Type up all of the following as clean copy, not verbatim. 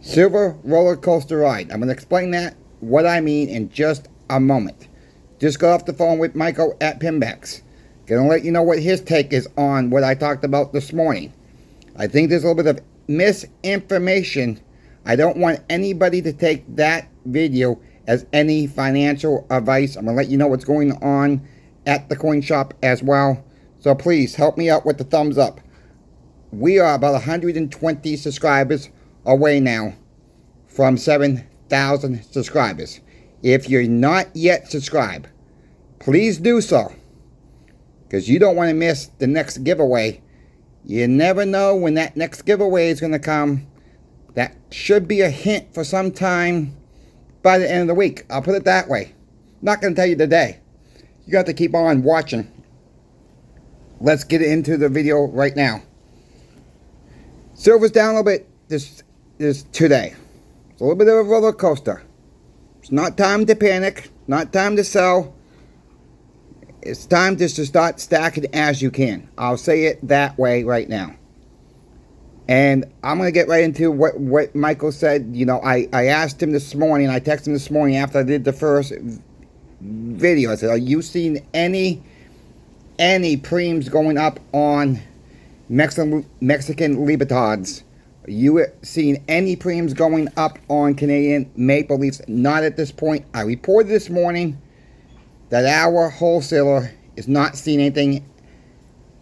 Silver roller coaster ride. I'm going to explain what I mean in just a moment. Just got off the phone with Michael at Pimbex. Gonna let you know what his take is on what I talked about this morning. I think there's a little bit of misinformation. I don't want anybody to take that video as any financial advice. I'm gonna let you know what's going on at the coin shop as well. So please help me out with the thumbs up. We are about 120 subscribers away now from 7,000 subscribers. If you're not yet subscribed, please do so, because you don't want to miss the next giveaway. You never know when that next giveaway is going to come. That should be a hint for some time by the end of the week. I'll put it that way. Not going to tell you today. You got to keep on watching. Let's get into the video right now. Silver's down a little bit this today. It's a little bit of a roller coaster. It's not time to panic. Not time to sell. It's time just to start stacking as you can. I'll say it that way right now. And I'm going to get right into what Michael said. You know, I asked him this morning. I texted him this morning after I did the first video. I said, are you seeing any preems going up on Mexican Libertads? Are you seeing any preems going up on Canadian Maple Leafs? Not at this point. I reported this morning that our wholesaler is not seeing anything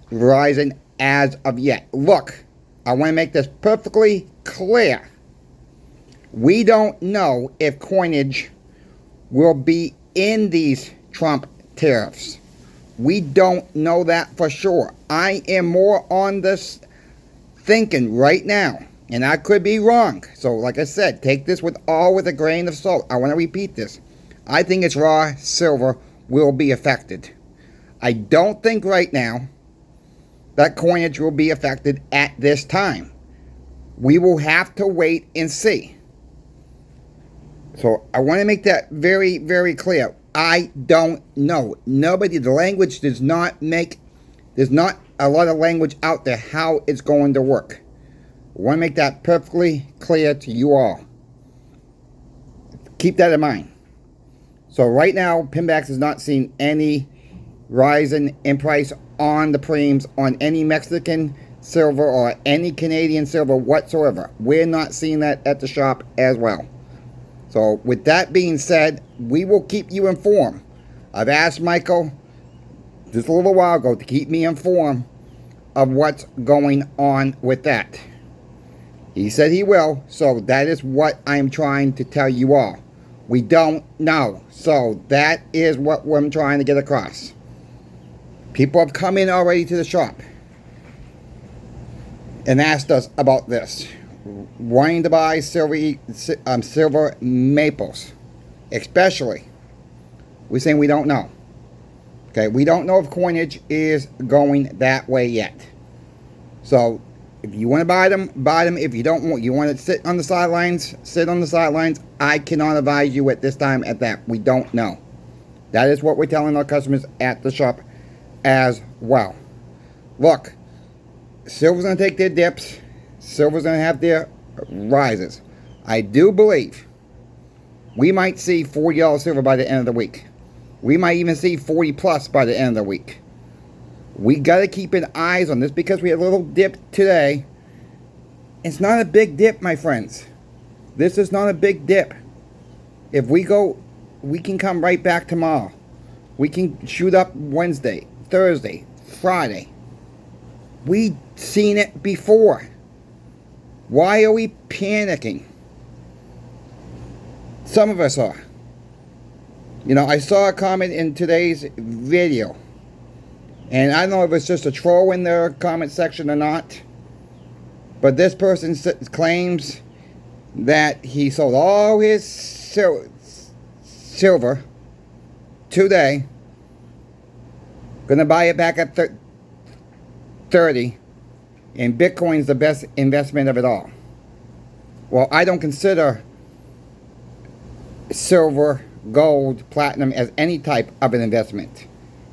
rising as of yet. Look, I want to make this perfectly clear. We don't know if coinage will be in these Trump tariffs. We don't know that for sure. I am more on this thinking right now, and I could be wrong. So like I said, take this with a grain of salt. I want to repeat this. I think it's raw silver will be affected. I don't think right now that coinage will be affected at this time. We will have to wait and see. So I want to make that very, very clear. I don't know. Nobody, the language there's not a lot of language out there how it's going to work. I want to make that perfectly clear to you all. Keep that in mind. So right now, Pimbex is not seeing any rising in price on the preems on any Mexican silver or any Canadian silver whatsoever. We're not seeing that at the shop as well. So with that being said, we will keep you informed. I've asked Michael just a little while ago to keep me informed of what's going on with that. He said he will, so that is what I'm trying to tell you all. We don't know. So that is what I'm trying to get across. People have come in already to the shop and asked us about this. Wanting to buy silver maples. Especially. We're saying we don't know. Okay, we don't know if coinage is going that way yet. So if you want to buy them, buy them. If you don't want, you want to sit on the sidelines, sit on the sidelines. I cannot advise you at this time at that. We don't know. That is what we're telling our customers at the shop as well. Look, silver's going to take their dips. Silver's going to have their rises. I do believe we might see $40 silver by the end of the week. We might even see 40 plus by the end of the week. We got to keep an eyes on this because we had a little dip today. It's not a big dip, my friends. This is not a big dip. If we go, we can come right back tomorrow. We can shoot up Wednesday, Thursday, Friday. We've seen it before. Why are we panicking? Some of us are. You know, I saw a comment in today's video. And I don't know if it's just a troll in their comment section or not. But this person claims that he sold all his silver today. Gonna buy it back at 30. And Bitcoin's the best investment of it all. Well, I don't consider silver, gold, platinum as any type of an investment.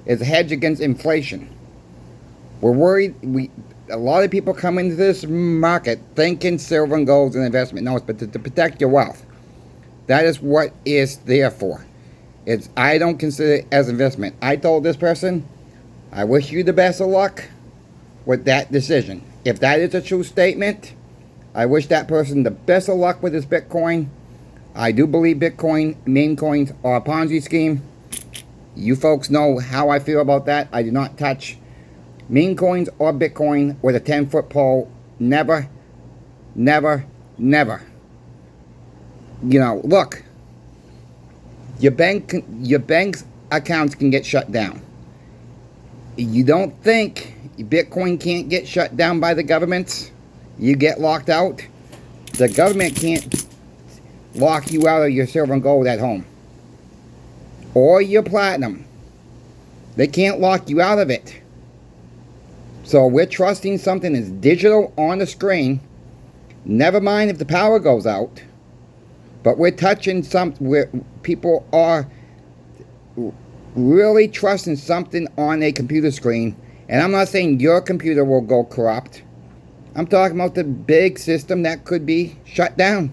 It's a hedge against inflation. We're worried. a lot of people come into this market thinking silver and gold is an investment. No, it's to protect your wealth. That is what it's there for. I don't consider it as investment. I told this person, I wish you the best of luck with that decision. If that is a true statement, I wish that person the best of luck with his Bitcoin. I do believe Bitcoin, meme coins are a Ponzi scheme. You folks know how I feel about that. I do not touch meme coins or Bitcoin with a 10-foot pole. Never, never, never. Look, your bank's accounts can get shut down. You don't think Bitcoin can't get shut down by the governments? You get locked out? The government can't lock you out of your silver and gold at home. Or your platinum. They can't lock you out of it. So we're trusting something that's digital on the screen. Never mind if the power goes out. But we're touching something where people are really trusting something on a computer screen. And I'm not saying your computer will go corrupt. I'm talking about the big system that could be shut down.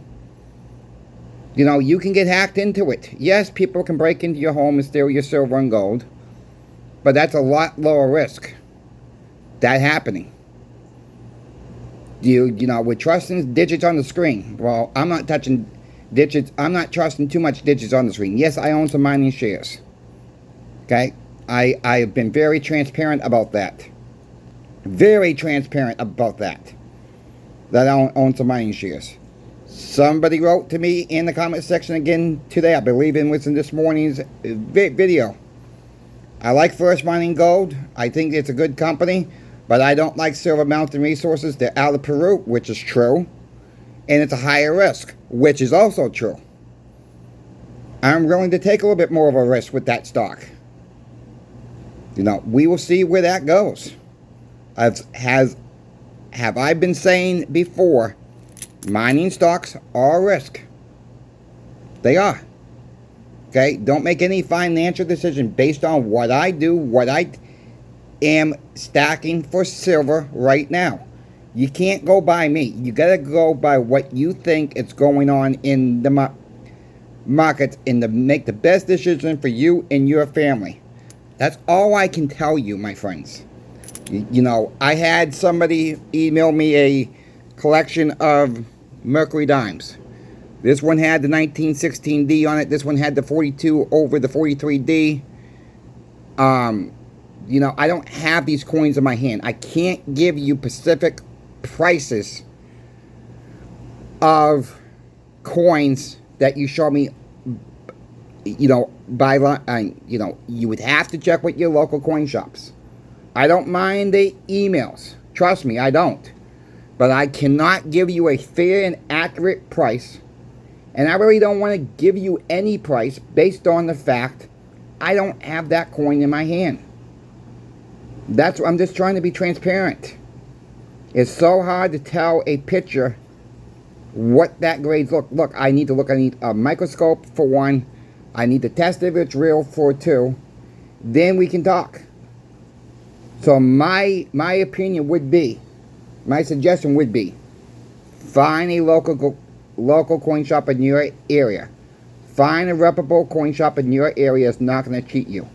You can get hacked into it. Yes, people can break into your home and steal your silver and gold. But that's a lot lower risk. That happening. We're trusting digits on the screen. Well, I'm not touching digits. I'm not trusting too much digits on the screen. Yes, I own some mining shares. Okay? I have been very transparent about that. Very transparent about that. That I own some mining shares. Somebody wrote to me in the comment section again today. I believe it was in this morning's video. I like First Mining Gold. I think it's a good company. But I don't like Silver Mountain Resources. They're out of Peru, which is true. And it's a higher risk, which is also true. I'm willing to take a little bit more of a risk with that stock. We will see where that goes. Have I been saying before, mining stocks are a risk. They are. Okay? Don't make any financial decision based on what I do, what I am stacking for silver right now. You can't go by me. You got to go by what you think is going on in the markets and to make the best decision for you and your family. That's all I can tell you, my friends. I had somebody email me a collection of Mercury dimes. This one had the 1916D on it. This one had the 42 over the 43D. I don't have these coins in my hand. I can't give you specific prices of coins that you show me, by line. You would have to check with your local coin shops. I don't mind the emails. Trust me, I don't. But I cannot give you a fair and accurate price. And I really don't want to give you any price based on the fact I don't have that coin in my hand. I'm just trying to be transparent. It's so hard to tell a picture what that grades look. Look, I need a microscope for one. I need to test if it's real for two. Then we can talk. So my opinion would be, my suggestion would be, find a local coin shop in your area. Find a reputable coin shop in your area that's not going to cheat you.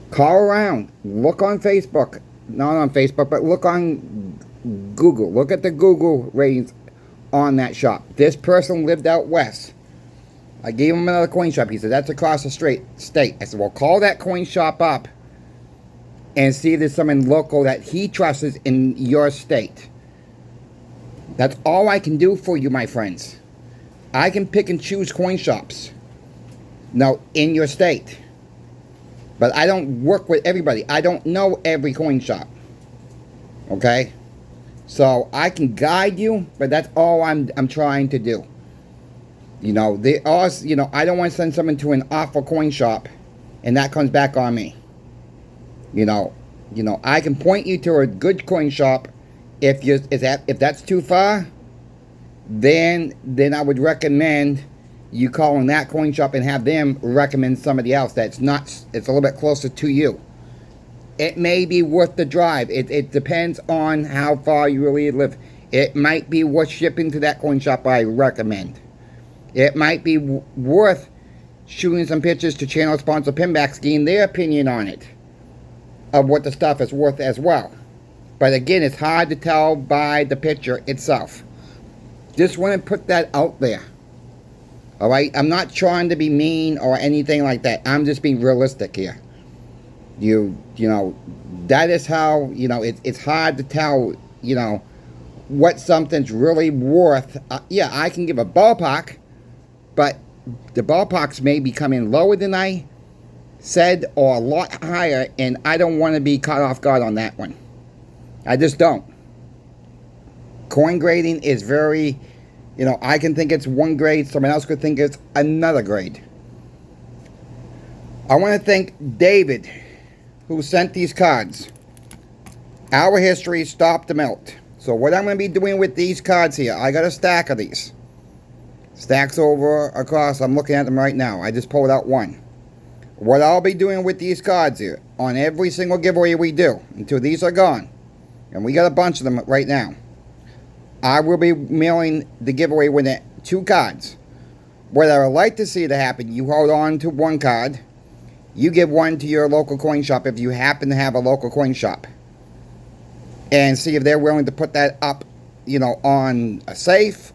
Call around. Look on Facebook. Not on Facebook, but look on Google. Look at the Google ratings on that shop. This person lived out west. I gave him another coin shop. He said, that's across the state. I said, well, call that coin shop up and see if there's someone local that he trusts in your state. That's all I can do for you, my friends. I can pick and choose coin shops. Now, in your state. But I don't work with everybody. I don't know every coin shop. Okay? So I can guide you, but that's all I'm trying to do. I don't want to send someone to an awful coin shop and that comes back on me. I can point you to a good coin shop. If that's too far, then I would recommend you calling that coin shop and have them recommend somebody else it's a little bit closer to you. It may be worth the drive. It depends on how far you really live. It might be worth shipping to that coin shop I recommend. It might be worth shooting some pictures to channel sponsor Pimbex, getting their opinion on it, of what the stuff is worth as well. But again, it's hard to tell by the picture itself. Just want to put that out there. Alright? I'm not trying to be mean or anything like that. I'm just being realistic here. You know, that is how, it's hard to tell, what something's really worth. Yeah, I can give a ballpark, but the ballparks may be coming lower than I said or a lot higher, and I don't want to be caught off guard on that one. I just don't. Coin grading is very, I can think it's one grade, someone else could think it's another grade. I want to thank David, who sent these cards. Our history stopped the melt. So what I'm going to be doing with these cards here, I got a stack of these. Stacks over across, I'm looking at them right now. I just pulled out one. What I'll be doing with these cards here, on every single giveaway we do, until these are gone, and we got a bunch of them right now, I will be mailing the giveaway with it 2 cards. What I would like to see to happen, you hold on to 1 card, you give 1 to your local coin shop if you happen to have a local coin shop, and see if they're willing to put that up, on a safe,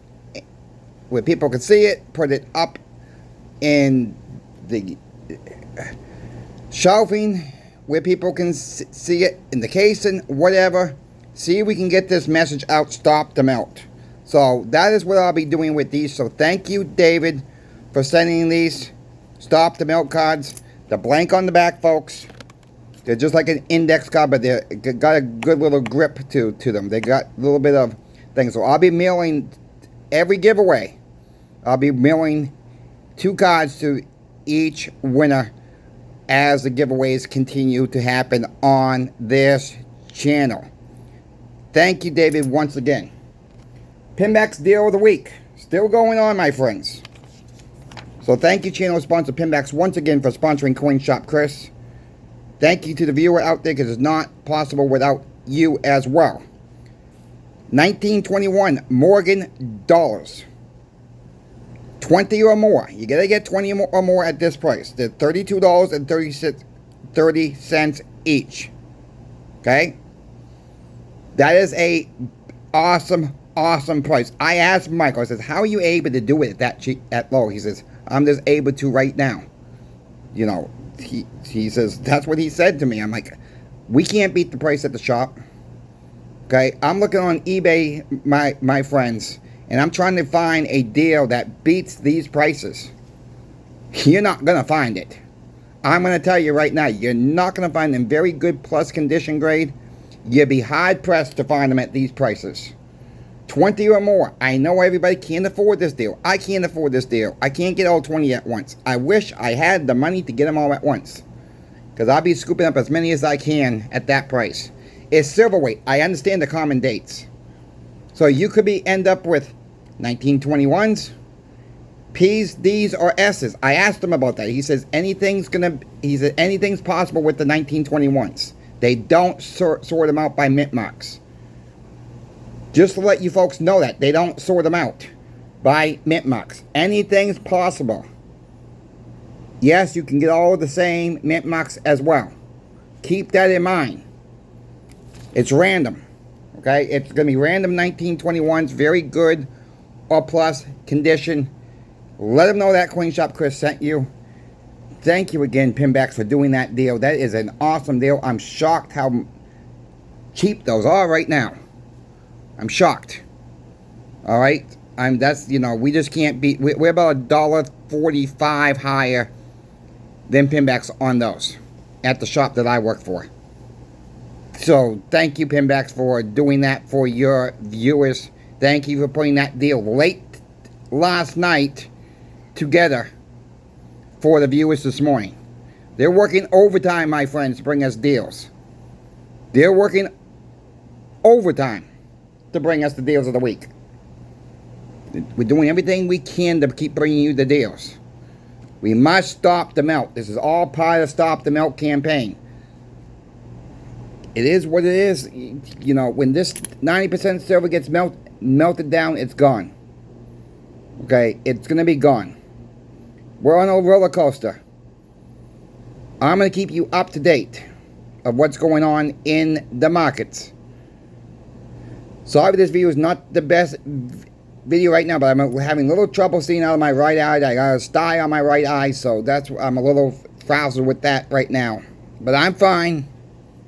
where people can see it, put it up in the shelving, where people can see it in the casing, whatever. See if we can get this message out, stop the melt. So that is what I'll be doing with these. So thank you, David, for sending these stop the melt cards. The blank on the back, folks. They're just like an index card, but they got a good little grip to them. They got a little bit of things. So I'll be mailing every giveaway. I'll be mailing 2 cards to each winner as the giveaways continue to happen on this channel. Thank you, David, once again. Pimbex Deal of the Week. Still going on, my friends. So thank you, channel sponsor Pimbex, once again for sponsoring Coin Shop Chris. Thank you to the viewer out there, because it's not possible without you as well. 1921 Morgan dollars. 20 or more. You gotta get 20 or more at this price. They're $32.30 each. Okay? That is a awesome price. I asked Michael, I says, how are you able to do it that cheap, that low? He says, I'm just able to right now. He says, that's what he said to me. I'm like, we can't beat the price at the shop. Okay? I'm looking on eBay, my friends, and I'm trying to find a deal that beats these prices. You're not going to find it. I'm going to tell you right now, you're not going to find them very good plus condition grade. You'd be hard-pressed to find them at these prices. 20 or more. I know everybody can't afford this deal. I can't afford this deal. I can't get all 20 at once. I wish I had the money to get them all at once, because I'll be scooping up as many as I can at that price. It's silverweight. I understand the common dates. So you could end up with 1921s, P's, D's, or S's. I asked him about that. He says anything's possible with the 1921s. They don't sort them out by mint marks. Just to let you folks know that. They don't sort them out by mint marks. Anything's possible. Yes, you can get all the same mint marks as well. Keep that in mind. It's random. Okay? It's going to be random 1921s. Very good or plus condition. Let them know that Coin Shop Chris sent you. Thank you again, Pimbex, for doing that deal. That is an awesome deal. I'm shocked how cheap those are right now. I'm shocked. All right? We just can't beat. We're about $1.45 higher than Pimbex on those at the shop that I work for. So thank you, Pimbex, for doing that for your viewers. Thank you for putting that deal late last night together for the viewers this morning. They're working overtime, my friends, to bring us deals. They're working overtime to bring us the deals of the week. We're doing everything we can to keep bringing you the deals. We must stop the melt. This is all part of the Stop the Melt campaign. it is what it is. You know, when this 90% silver gets melted down, it's gone. Okay, it's going to be gone. We're on a roller coaster. I'm going to keep you up to date of what's going on in the markets. Sorry, this video is not the best video right now, but I'm having a little trouble seeing out of my right eye. I got a sty on my right eye, so that's I'm a little frazzled with that right now. But I'm fine.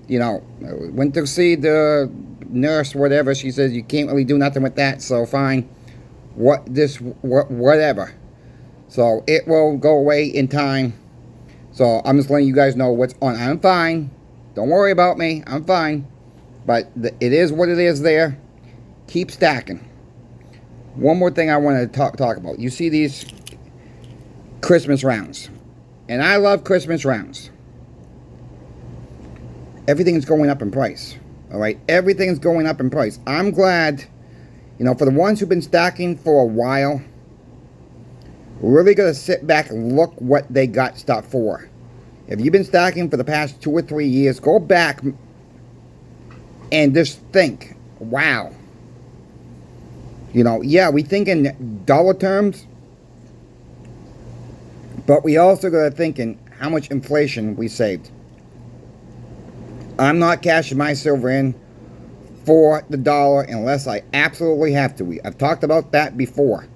You know, I went to see the nurse, whatever. She says you can't really do nothing with that, so fine. Whatever. So it will go away in time. So I'm just letting you guys know what's on. I'm fine. Don't worry about me. I'm fine. But it is what it is there. Keep stacking. One more thing I want to talk about. You see these Christmas rounds. And I love Christmas rounds. Everything's going up in price. Alright? Everything's going up in price. I'm glad, you know, for the ones who've been stacking for a while, we're really going to sit back and look what they got stuff for. If you've been stacking for the past 2 or 3 years, go back and just think, wow. You know, yeah, we think in dollar terms, but we also got to think in how much inflation we saved. I'm not cashing my silver in for the dollar unless I absolutely have to. I've talked about that before.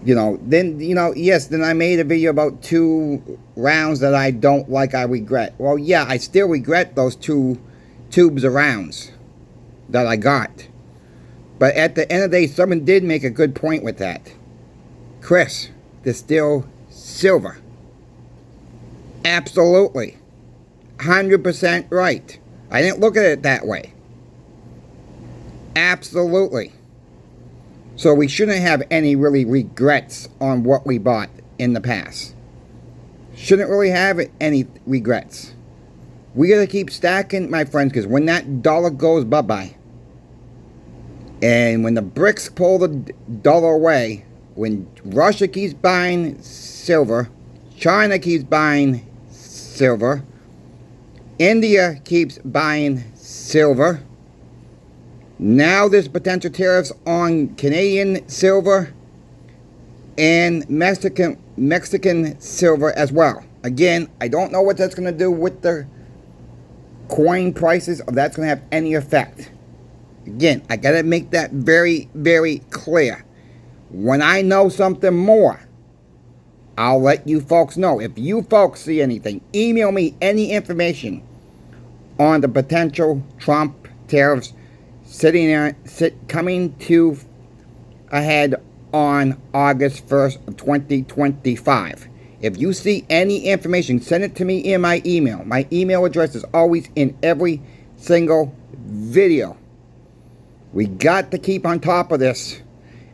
You know, then, you know, yes, then I made a video about 2 rounds that I don't like, I regret. Well, yeah, I still regret those 2 tubes of rounds that I got. But at the end of the day, someone did make a good point with that. Chris, there's still silver. Absolutely. 100% right. I didn't look at it that way. Absolutely. So we shouldn't have any really regrets on what we bought in the past. Shouldn't really have any regrets. We gotta keep stacking, my friends, because when that dollar goes bye-bye, and when the BRICS pull the dollar away, when Russia keeps buying silver, China keeps buying silver, India keeps buying silver, now there's potential tariffs on Canadian silver and Mexican silver as well. Again, I don't know what that's going to do with the coin prices, or that's going to have any effect. Again, I got to make that very, very clear. When I know something more, I'll let you folks know. If you folks see anything, email me any information on the potential Trump tariffs coming to ahead on August 1st of 2025. If you see any information, send it to me in my email. My email address is always in every single video. We got to keep on top of this.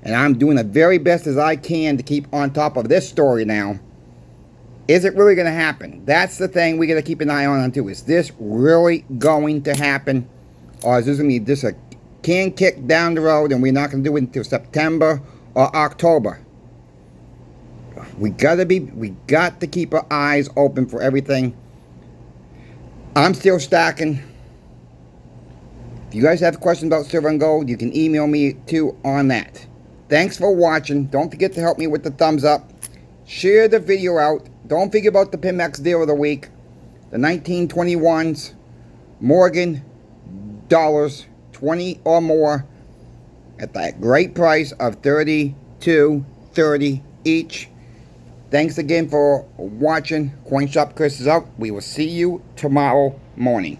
And I'm doing the very best as I can to keep on top of this story now. Is it really going to happen? That's the thing we got to keep an eye on too. Is this really going to happen? Or is this going to be just a can kick down the road and we're not going to do it until September or October? We got to keep our eyes open for everything. I'm still stacking. If you guys have questions about silver and gold, you can email me too on that. Thanks for watching. Don't forget to help me with the thumbs up. Share the video out. Don't forget about the Pimbex deal of the week. The 1921s. Morgan dollars. 20 or more. At that great price of $32.30 each. Thanks again for watching. Coin Shop Chris is out. We will see you tomorrow morning.